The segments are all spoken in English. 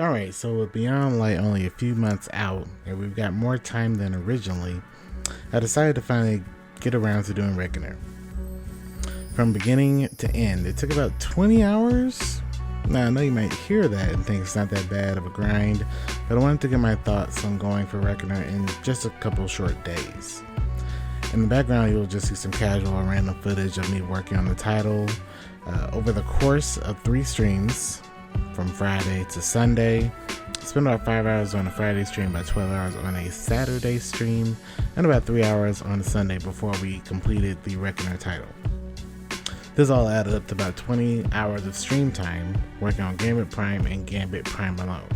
Alright, so with Beyond Light only a few months out, and we've got more time than originally, I decided to finally get around to doing Reckoner. From beginning to end, it took about 20 hours. Now, I know you might hear that and think it's not that bad of a grind, but I wanted to get my thoughts on going for Reckoner in just a couple short days. In the background, you'll just see some casual random footage of me working on the title over the course of 3 streams from Friday to Sunday. I spent about 5 hours on a Friday stream, about 12 hours on a Saturday stream, and about 3 hours on a Sunday before we completed the Reckoner title. This all added up to about 20 hours of stream time working on Gambit Prime and Gambit Prime alone.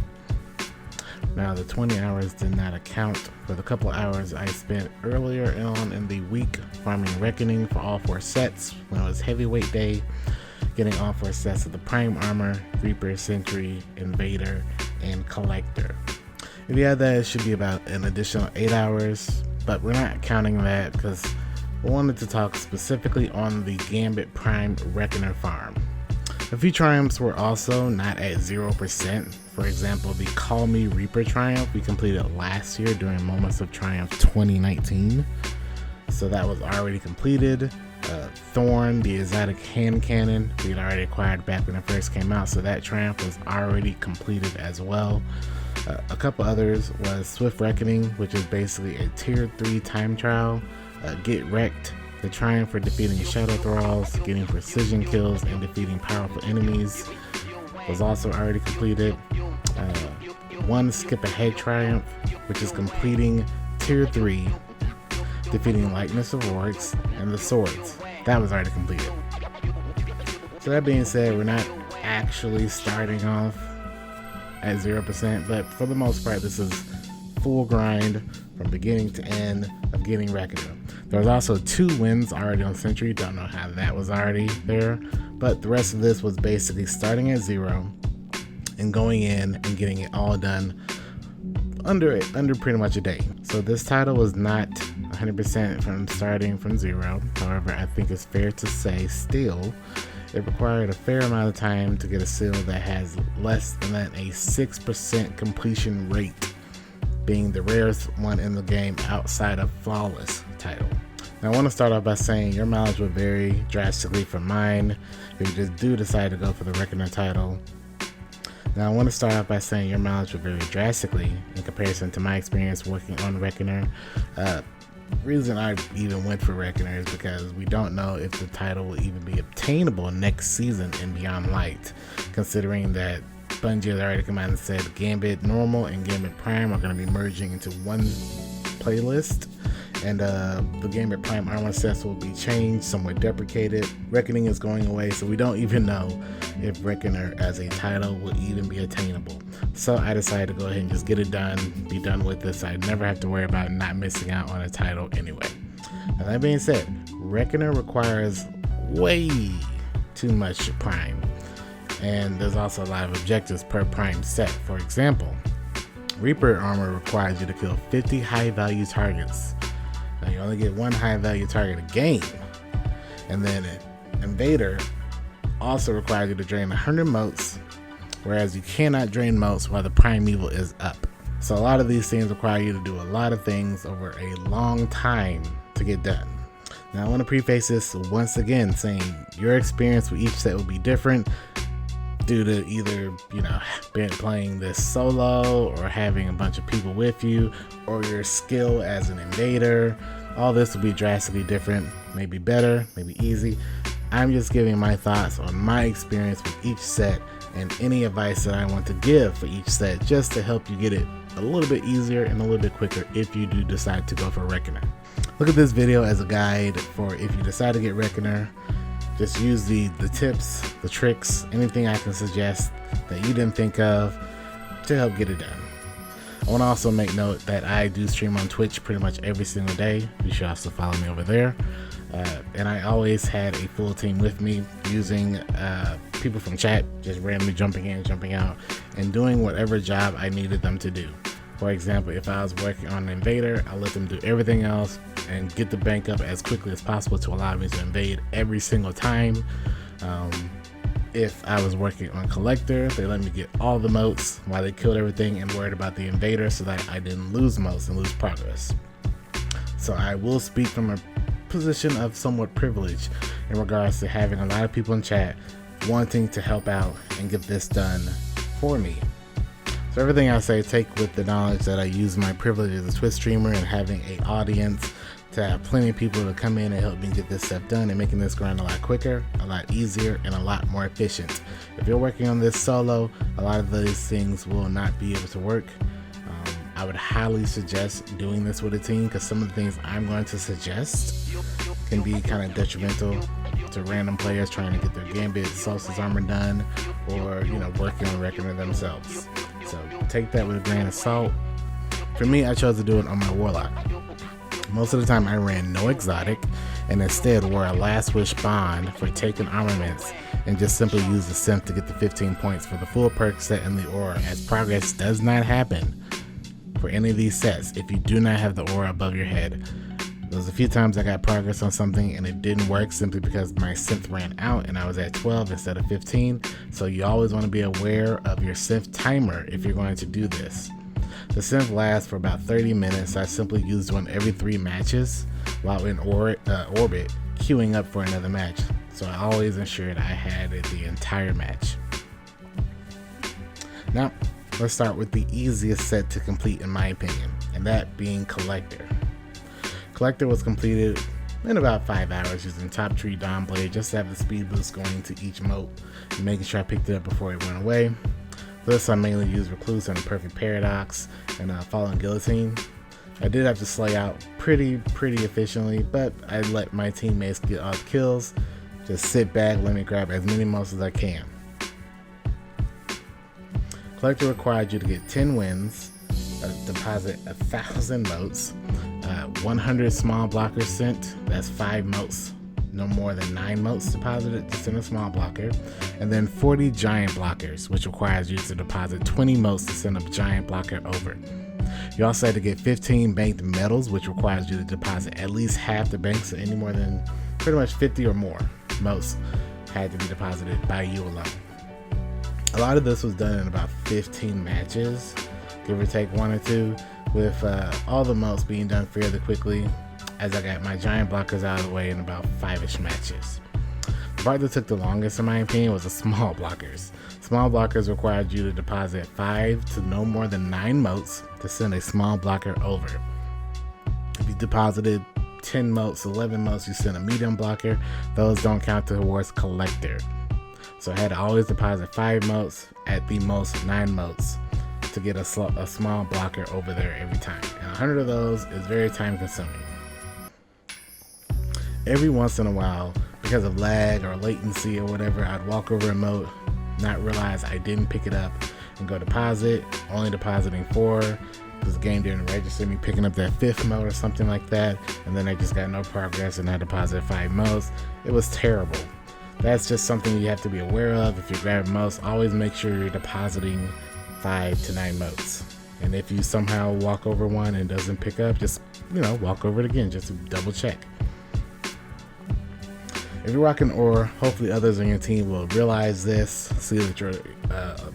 Now, the 20 hours did not account for the couple hours I spent earlier on in the week farming Reckoning for all 4 sets when it was heavyweight day, getting all 4 sets of the Prime Armor, Reaper, Sentry, Invader, and Collector. If you add that, it should be about an additional 8 hours, but we're not counting that because we wanted to talk specifically on the Gambit Prime Reckoner farm. A few triumphs were also not at 0%. For example, the Call Me Reaper triumph we completed last year during Moments of Triumph 2019. So that was already completed. Thorn, the exotic hand cannon, we had already acquired back when it first came out, so that triumph was already completed as well. A couple others was Swift Reckoning, which is basically a tier 3 time trial. Get Wrecked, the triumph for defeating shadow thralls, getting precision kills, and defeating powerful enemies, was also already completed. One Skip Ahead triumph, which is completing tier 3, defeating Likeness of Orcs and the Swords. That was already completed. So that being said, we're not actually starting off at 0%, but for the most part, this is full grind from beginning to end of getting Reckoner. There was also 2 wins already on Sentry. Don't know how that was already there, but the rest of this was basically starting at 0 and going in and getting it all done under pretty much a day. So this title was not 100% from starting from 0. However, I think it's fair to say still it required a fair amount of time to get a seal that has less than a 6% completion rate, being the rarest one in the game outside of Flawless title. Now, I want to start off by saying your mileage will vary drastically from mine if you just do decide to go for the Reckoner title. Now, I want to start off by saying your mileage will vary drastically in comparison to my experience working on Reckoner. Reason I even went for Reckoner is because we don't know if the title will even be obtainable next season in Beyond Light, considering that Bungie has already come out and said Gambit Normal and Gambit Prime are going to be merging into one playlist, and the Gambit Prime armor sets will be changed, somewhat deprecated. Reckoning is going away, so we don't even know if Reckoner as a title will even be attainable. So I decided to go ahead and just get it done, be done with this. So I never have to worry about not missing out on a title anyway. Now, that being said, Reckoner requires way too much Prime, and there's also a lot of objectives per Prime set. For example, Reaper armor requires you to kill 50 high value targets. Now, you only get 1 high value target a game, and then Invader also requires you to drain 100 motes, whereas you cannot drain motes while the primeval is up. So a lot of these things require you to do a lot of things over a long time to get done. Now, I want to preface this once again saying your experience with each set will be different due to either, being playing this solo or having a bunch of people with you, or your skill as an invader. All this will be drastically different, maybe better, maybe easy. I'm just giving my thoughts on my experience with each set and any advice that I want to give for each set, just to help you get it a little bit easier and a little bit quicker if you do decide to go for Reckoner. Look at this video as a guide for if you decide to get Reckoner. Just use the tips, the tricks, anything I can suggest that you didn't think of to help get it done. I want to also make note that I do stream on Twitch pretty much every single day. You should also follow me over there. And I always had a full team with me, using people from chat, just randomly jumping in, jumping out, and doing whatever job I needed them to do. For example, if I was working on an invader, I let them do everything else and get the bank up as quickly as possible to allow me to invade every single time. if I was working on Collector, they let me get all the motes while they killed everything and worried about the Invader so that I didn't lose motes and lose progress. So I will speak from a position of somewhat privilege in regards to having a lot of people in chat wanting to help out and get this done for me. So everything I say, take with the knowledge that I use my privilege as a Twitch streamer and having an audience to have plenty of people to come in and help me get this stuff done and making this grind a lot quicker, a lot easier, and a lot more efficient. If you're working on this solo, a lot of these things will not be able to work. I would highly suggest doing this with a team because some of the things I'm going to suggest can be kind of detrimental to random players trying to get their Gambit Solstice armor done, or working on Reckoner themselves. So take that with a grain of salt. For me, I chose to do it on my Warlock. Most of the time I ran no exotic and instead wore a Last Wish bond for taking armaments and just simply used the synth to get the 15 points for the full perk set in the aura, as progress does not happen for any of these sets if you do not have the aura above your head. There was a few times I got progress on something and it didn't work simply because my synth ran out and I was at 12 instead of 15. So you always want to be aware of your synth timer if you're going to do this. The synth lasts for about 30 minutes. I simply used one every 3 matches while in orbit, queuing up for another match. So I always ensured I had it the entire match. Now, let's start with the easiest set to complete in my opinion, and that being Collector. Collector was completed in about 5 hours using Top Tree Dawn Blade just to have the speed boost going to each mote and making sure I picked it up before it went away. For this I mainly used Recluse and Perfect Paradox and Fallen Guillotine. I did have to slay out pretty efficiently, but I let my teammates get all the kills. Just sit back, let me grab as many motes as I can. Collector required you to get 10 wins, deposit 1,000 motes, 100 small blockers sent, that's 5 motes, no more than 9 motes deposited to send a small blocker, and then 40 giant blockers, which requires you to deposit 20 motes to send a giant blocker over. You also had to get 15 banked medals, which requires you to deposit at least half the bank, so any more than pretty much 50 or more motes had to be deposited by you alone. A lot of this was done in about 15 matches, give or take 1 or 2, with all the motes being done fairly quickly as I got my giant blockers out of the way in about 5-ish matches. The part that took the longest in my opinion was the small blockers. Small blockers required you to deposit 5 to no more than 9 motes to send a small blocker over. If you deposited 10 motes, 11 motes, you send a medium blocker. Those don't count towards Collector. So I had to always deposit 5 motes, at the most 9 motes, to get a small blocker over there every time. And 100 of those is very time consuming. Every once in a while, because of lag or latency or whatever, I'd walk over a mote, not realize I didn't pick it up, and go deposit, only depositing 4, because the game didn't register me picking up that 5th mote or something like that, and then I just got no progress and I deposited 5 motes. It was terrible. That's just something you have to be aware of. If you're grabbing motes, always make sure you're depositing 5 to 9 motes. And if you somehow walk over one and it doesn't pick up, just walk over it again just to double check. If you're rocking Aura, hopefully others on your team will realize this, see that you're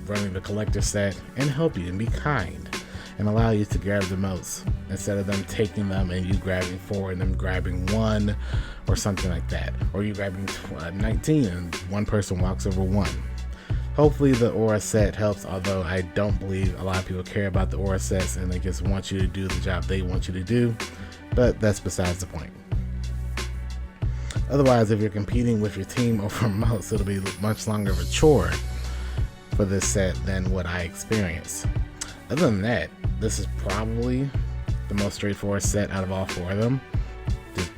running the Collector set, and help you and be kind and allow you to grab the motes instead of them taking them and you grabbing 4 and them grabbing 1 or something like that, or you grabbing 19 and one person walks over 1. Hopefully the Aura set helps, although I don't believe a lot of people care about the Aura sets and they just want you to do the job they want you to do, but that's besides the point. Otherwise, if you're competing with your team over motes, it'll be much longer of a chore for this set than what I experienced. Other than that, this is probably the most straightforward set out of all 4 of them. Just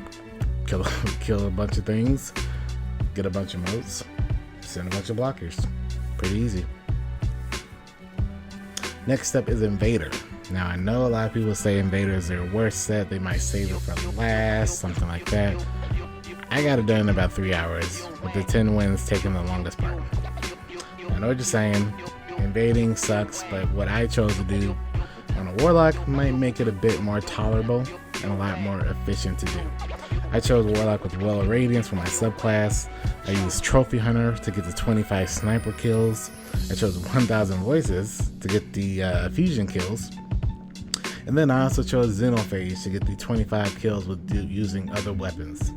kill a bunch of things, get a bunch of motes, send a bunch of blockers. Pretty easy. Next up is Invader. Now I know a lot of people say Invader is their worst set, they might save it for last, something like that. I got it done in about 3 hours, with the 10 wins taking the longest part. I know what you're saying, invading sucks, but what I chose to do on a Warlock might make it a bit more tolerable and a lot more efficient to do. I chose Warlock with Well of Radiance for my subclass. I used Trophy Hunter to get the 25 sniper kills. I chose 1000 Voices to get the fusion kills. And then I also chose Xenophage to get the 25 kills with using other weapons.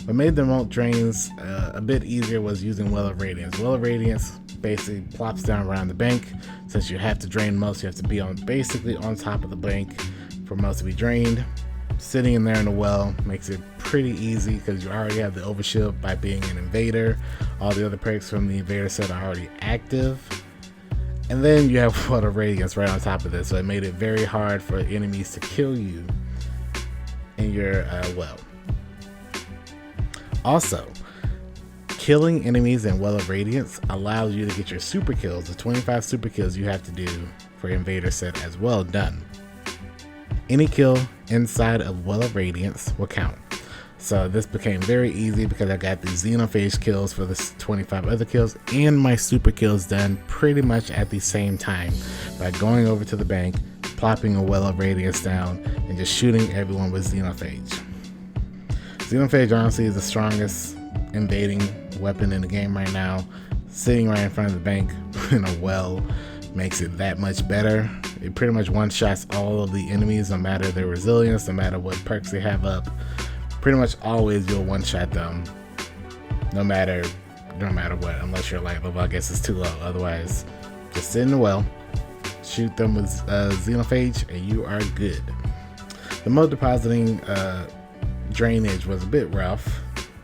What made the remote drains a bit easier was using Well of Radiance. Well of Radiance basically plops down around the bank. Since you have to drain most, you have to be basically on top of the bank for most to be drained. Sitting in there in the well makes it pretty easy because you already have the overshield by being an invader. All the other perks from the invader set are already active. And then you have Well of Radiance right on top of this, so it made it very hard for enemies to kill you in your well. Also, killing enemies in Well of Radiance allows you to get your super kills, the 25 super kills you have to do for invader set as well done. Any kill inside of Well of Radiance will count. So this became very easy because I got the Xenophage kills for the 25 other kills and my super kills done pretty much at the same time by going over to the bank, plopping a Well of Radiance down, and just shooting everyone with Xenophage. Xenophage honestly is the strongest invading weapon in the game right now. Sitting right in front of the bank in a well makes it that much better. It pretty much one-shots all of the enemies, no matter their resilience, no matter what perks they have up. Pretty much always you'll one-shot them, no matter what, unless your light level I guess is too low. Otherwise, just sit in the well, shoot them with Xenophage, and you are good. The mode depositing drainage was a bit rough.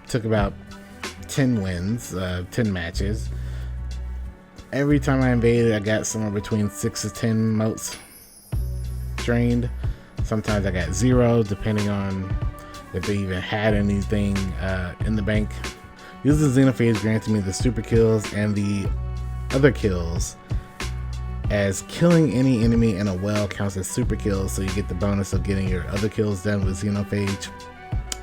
Took about 10 wins, 10 matches. Every time I invaded, I got somewhere between 6 to 10 motes drained. Sometimes I got 0, depending on if they even had anything in the bank. Using Xenophage granted me the super kills and the other kills, as killing any enemy in a well counts as super kills, so you get the bonus of getting your other kills done with Xenophage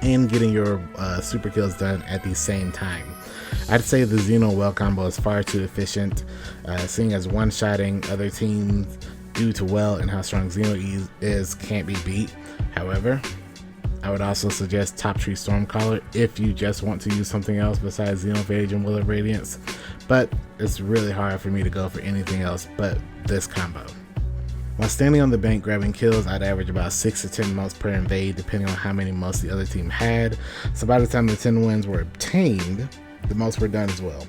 and getting your super kills done at the same time. I'd say the Xeno well combo is far too efficient, seeing as one-shotting other teams due to well and how strong Xeno is can't be beat. However, I would also suggest Top Tree Stormcaller if you just want to use something else besides Xenophage and Will of Radiance, but it's really hard for me to go for anything else but this combo. While standing on the bank grabbing kills, I'd average about 6 to 10 motes per invade, depending on how many motes the other team had. So by the time the 10 wins were obtained, the motes were done as well.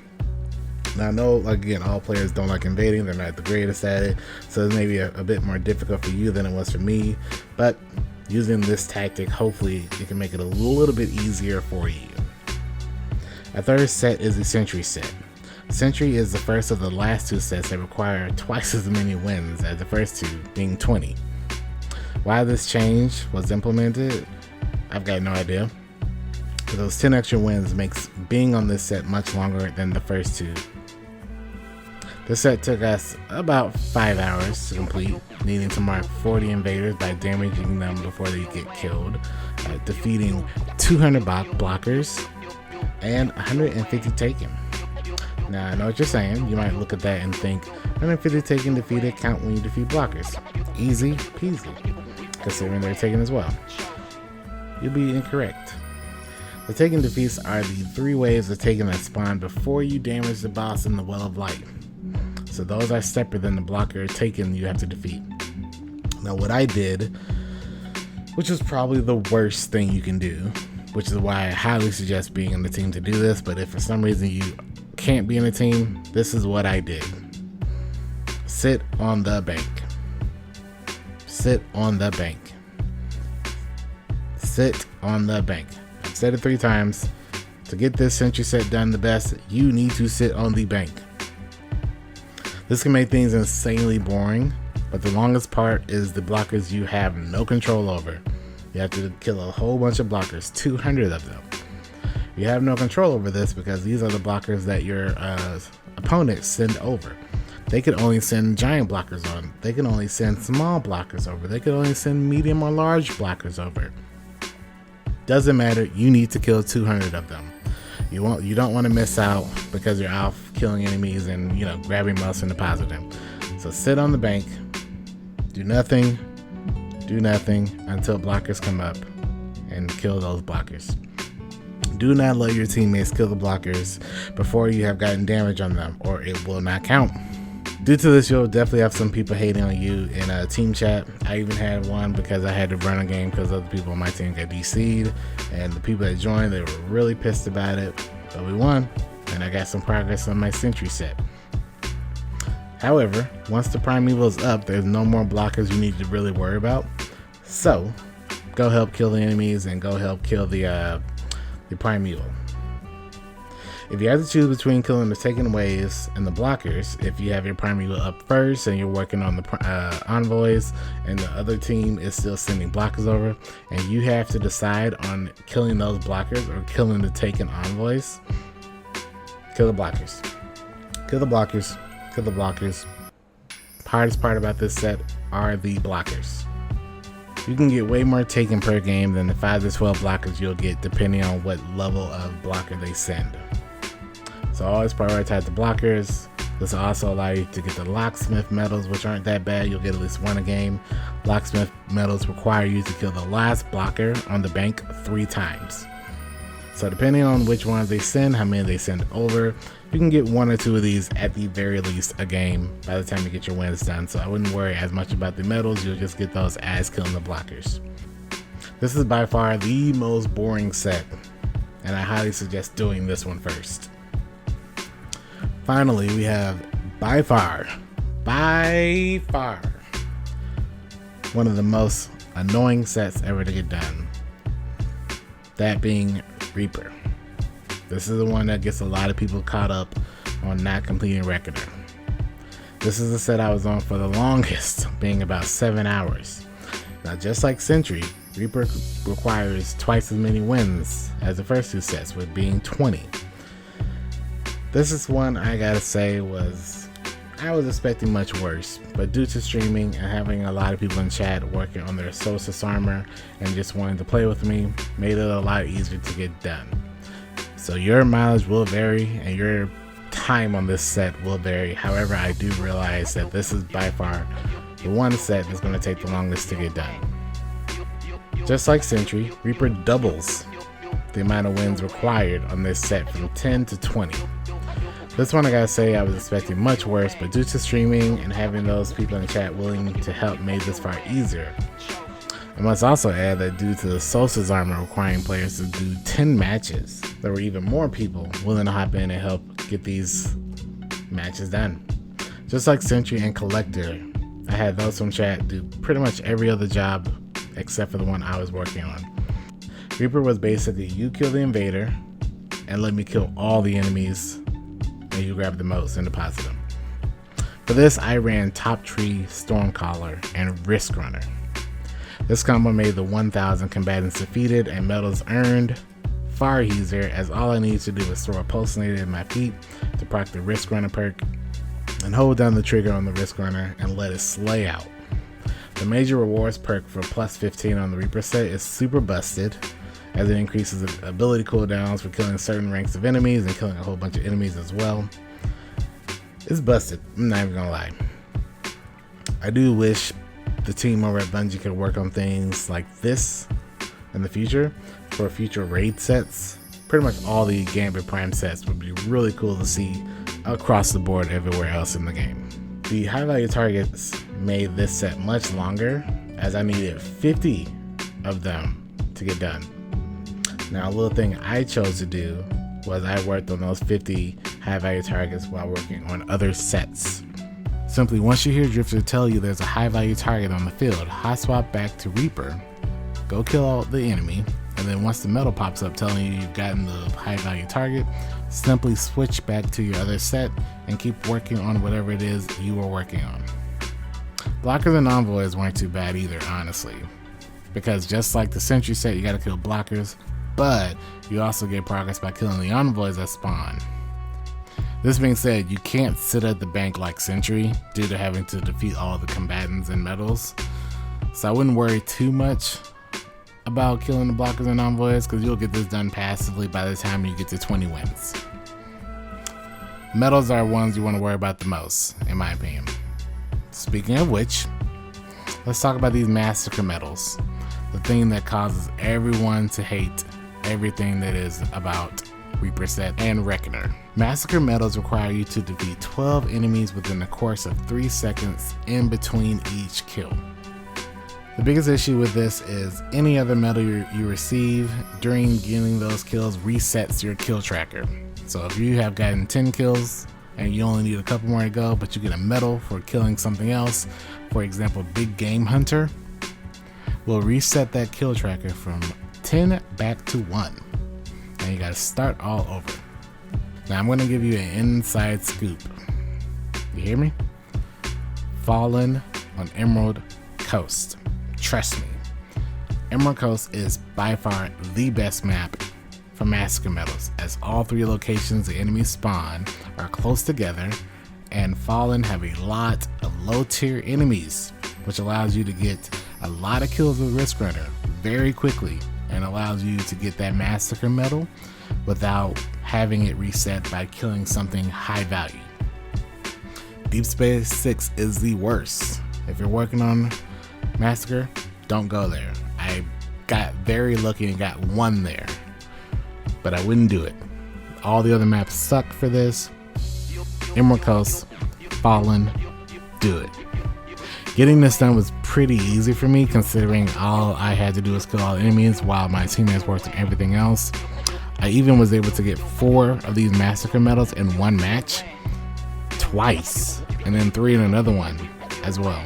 Now I know, again, all players don't like invading, they're not the greatest at it, so it may be a bit more difficult for you than it was for me, but using this tactic, hopefully it can make it a little bit easier for you. Our third set is the Sentry set. Sentry is the first of the last two sets that require twice as many wins as the first two, being 20. Why this change was implemented, I've got no idea. But those 10 extra wins makes being on this set much longer than the first two. This set took us about 5 hours to complete, needing to mark 40 invaders by damaging them before they get killed, defeating 200 blockers, and 150 taken. Now I know what you're saying, you might look at that and think 150 taken defeated count when you defeat blockers. Easy peasy, considering they're taken as well. You'll be incorrect. The taken defeats are the 3 waves of taken that spawn before you damage the boss in the Well of Light. So those are separate than the blocker taken you have to defeat. Now what I did, which is probably the worst thing you can do, which is why I highly suggest being in the team to do this, but if for some reason you can't be in a team, this is what I did. Sit on the bank. Sit on the bank. Sit on the bank. I've said it 3 times. To get this Sentry set done the best, you need to sit on the bank. This can make things insanely boring, but the longest part is the blockers you have no control over. You have to kill a whole bunch of blockers, 200 of them. You have no control over this because these are the blockers that your opponents send over. They can only send giant blockers on. They can only send small blockers over. They can only send medium or large blockers over. Doesn't matter, you need to kill 200 of them. You don't want to miss out because you're off killing enemies and grabbing mouse and depositing them. So sit on the bank, do nothing until blockers come up, and kill those blockers. Do not let your teammates kill the blockers before you have gotten damage on them, or it will not count. Due to this, you'll definitely have some people hating on you in a team chat. I even had one because I had to run a game because other people on my team got DC'd, and the people that joined, they were really pissed about it, but we won, and I got some progress on my sentry set. However, once the primeval is up, there's no more blockers you need to really worry about, so go help kill the enemies and go help kill the primeval. If you have to choose between killing the taken waves and the blockers, if you have your primeval up first and you're working on the envoys and the other team is still sending blockers over, and you have to decide on killing those blockers or killing the taken envoys, kill the blockers. Kill the blockers. Kill the blockers. Hardest part about this set are the blockers. You can get way more taken per game than the 5 to 12 blockers you'll get depending on what level of blocker they send. So always prioritize the blockers. This will also allow you to get the locksmith medals, which aren't that bad. You'll get at least one a game. Locksmith medals require you to kill the last blocker on the bank 3 times. So depending on which ones they send, how many they send over, you can get 1 or 2 of these at the very least a game by the time you get your wins done. So I wouldn't worry as much about the medals. You'll just get those as killing the blockers. This is by far the most boring set, and I highly suggest doing this one first. Finally, we have by far, one of the most annoying sets ever to get done. That being Reaper. This is the one that gets a lot of people caught up on not completing Reckoner. This is the set I was on for the longest, being about 7 hours. Now, just like Sentry, Reaper requires twice as many wins as the first 2 sets, with being 20. This is one I gotta say I was expecting much worse, but due to streaming and having a lot of people in chat working on their Solstice armor and just wanting to play with me, made it a lot easier to get done. So your mileage will vary and your time on this set will vary. However, I do realize that this is by far the one set that's going to take the longest to get done. Just like Sentry, Reaper doubles the amount of wins required on this set from 10 to 20. This one I gotta say I was expecting much worse, but due to streaming and having those people in the chat willing to help made this far easier. I must also add that due to the Solstice armor requiring players to do 10 matches, there were even more people willing to hop in and help get these matches done. Just like Sentry and Collector, I had those from chat do pretty much every other job except for the one I was working on. Reaper was basically you kill the invader and let me kill all the enemies, and you grab the motes and deposit them. For this, I ran Top Tree, Stormcaller, and Risk Runner. This combo made the 1,000 combatants defeated and medals earned far easier, as all I needed to do was throw a pulsinator in my feet to proc the Risk Runner perk and hold down the trigger on the Risk Runner and let it slay out. The major rewards perk for plus 15 on the Reaper set is super busted, as it increases ability cooldowns for killing certain ranks of enemies and killing a whole bunch of enemies as well. It's busted, I'm not even gonna lie. I do wish the team over at Bungie could work on things like this in the future for future raid sets. Pretty much all the Gambit Prime sets would be really cool to see across the board everywhere else in the game. The high value targets made this set much longer, as I needed 50 of them to get done. Now, a little thing I chose to do was I worked on those 50 high value targets while working on other sets. Simply, once you hear Drifter tell you there's a high value target on the field, hot swap back to Reaper, go kill all the enemy, and then once the medal pops up telling you you've gotten the high value target, simply switch back to your other set and keep working on whatever it is you were working on. Blockers and envoys weren't too bad either, honestly, because just like the Sentry set, you gotta kill blockers, but you also get progress by killing the envoys that spawn. This being said, you can't sit at the bank like Sentry due to having to defeat all the combatants and medals, so I wouldn't worry too much about killing the blockers and envoys, because you'll get this done passively by the time you get to 20 wins. Medals are ones you want to worry about the most, in my opinion. Speaking of which, let's talk about these Massacre Medals. the thing that causes everyone to hate everything that is about Reaper set and Reckoner. Massacre Medals require you to defeat 12 enemies within the course of 3 seconds in between each kill. The biggest issue with this is any other medal you receive during getting those kills resets your kill tracker. So if you have gotten 10 kills and you only need a couple more to go, but you get a medal for killing something else, for example, Big Game Hunter, will reset that kill tracker from 10 back to 1. And you gotta start all over. Now I'm gonna give you an inside scoop. You hear me? Fallen on Emerald Coast. Trust me, Emerald Coast is by far the best map for Massacre Medals, as all 3 locations the enemies spawn are close together, and Fallen have a lot of low tier enemies, which allows you to get a lot of kills with Risk Runner very quickly and allows you to get that Massacre Medal without having it reset by killing something high value. Deep Space 6 is the worst. If you're working on Massacre, don't go there. I got very lucky and got 1 there, but I wouldn't do it. All the other maps suck for this. Emerald Coast, Fallen, do it. Getting this done was pretty easy for me, considering all I had to do was kill all the enemies while my teammates worked on everything else. I even was able to get 4 of these Massacre Medals in 1 match, twice, and then 3 in another one as well.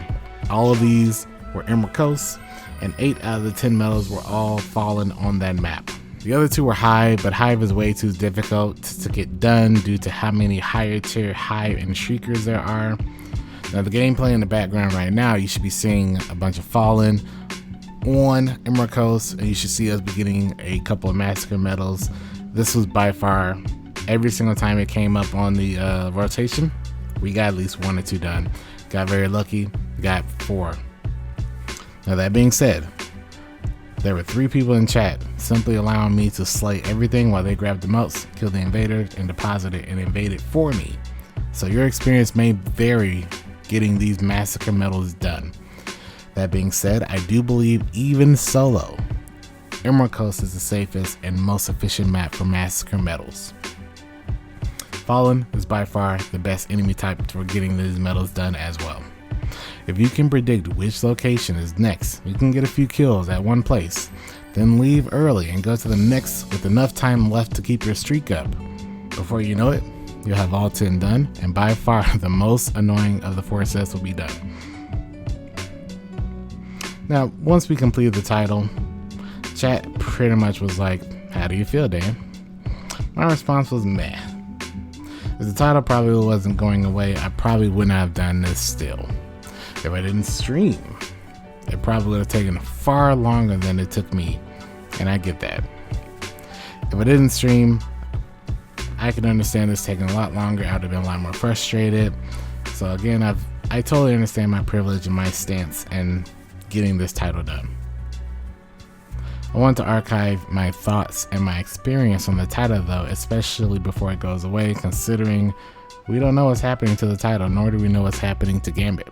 All of these were Emerald Coast, and 8 out of the 10 medals were all Fallen on that map. The other 2 were Hive, but Hive is way too difficult to get done due to how many higher tier Hive and Shriekers there are. Now the gameplay in the background right now, you should be seeing a bunch of Fallen on Emerald Coast, and you should see us beginning a couple of Massacre Medals. This was by far, every single time it came up on the rotation, we got at least 1 or 2 done. Got very lucky, got 4. Now that being said, there were 3 people in chat simply allowing me to slay everything while they grabbed the moats, killed the invader, and deposited and invaded for me. So your experience may vary getting these Massacre Medals done. That being said, I do believe even solo, Emerald Coast is the safest and most efficient map for Massacre Medals. Fallen is by far the best enemy type for getting these medals done as well. If you can predict which location is next, you can get a few kills at one place, then leave early and go to the next with enough time left to keep your streak up. Before you know it, you'll have all 10 done, and by far the most annoying of the 4 sets will be done. Now, once we completed the title, chat pretty much was like, "How do you feel, Dan?" My response was meh. If the title probably wasn't going away, I probably wouldn't have done this still. If I didn't stream, it probably would have taken far longer than it took me, and I get that. If I didn't stream, I could understand this taking a lot longer. I would have been a lot more frustrated. So again, I totally understand my privilege and my stance in getting this title done. I want to archive my thoughts and my experience on the title though, especially before it goes away, considering we don't know what's happening to the title, nor do we know what's happening to Gambit.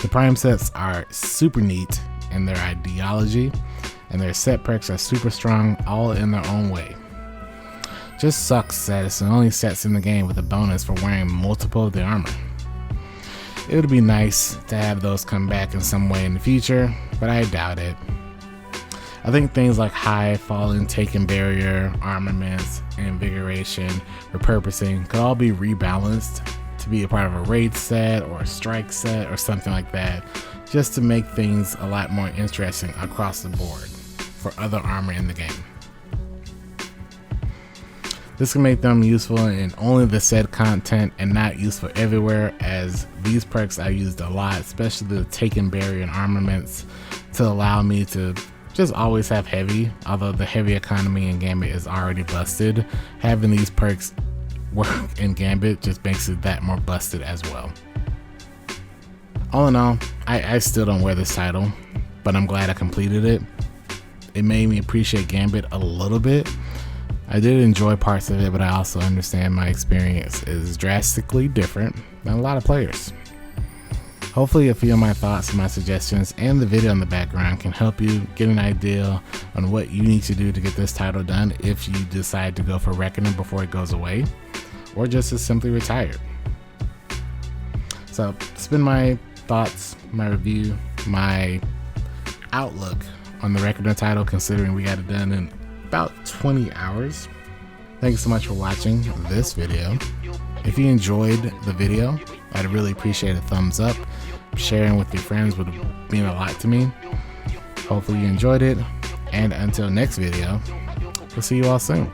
The Prime sets are super neat in their ideology, and their set perks are super strong, all in their own way. Just sucks that it's the only sets in the game with a bonus for wearing multiple of the armor. It would be nice to have those come back in some way in the future, but I doubt it. I think things like High, Fallen, Taken Barrier, Armaments, Invigoration, Repurposing could all be rebalanced to be a part of a raid set or a strike set or something like that, just to make things a lot more interesting across the board for other armor in the game. This can make them useful in only the said content and not useful everywhere, as these perks I used a lot, especially the Taken Barrier and Armaments, to allow me to just always have heavy. Although the heavy economy in Gambit is already busted, having these perks work in Gambit just makes it that more busted as well. All in all, I still don't wear this title, but I'm glad I completed it. It made me appreciate Gambit a little bit. I did enjoy parts of it, but I also understand my experience is drastically different than a lot of players. Hopefully a few of my thoughts, my suggestions, and the video in the background can help you get an idea on what you need to do to get this title done if you decide to go for Reckoning before it goes away, or just to simply retire. So it's been my thoughts, my review, my outlook on the Reckoner title, considering we got it done in about 20 hours. Thank you so much for watching this video. If you enjoyed the video, I'd really appreciate a thumbs up. Sharing with your friends would mean a lot to me. Hopefully you enjoyed it, and until next video, we'll see you all soon.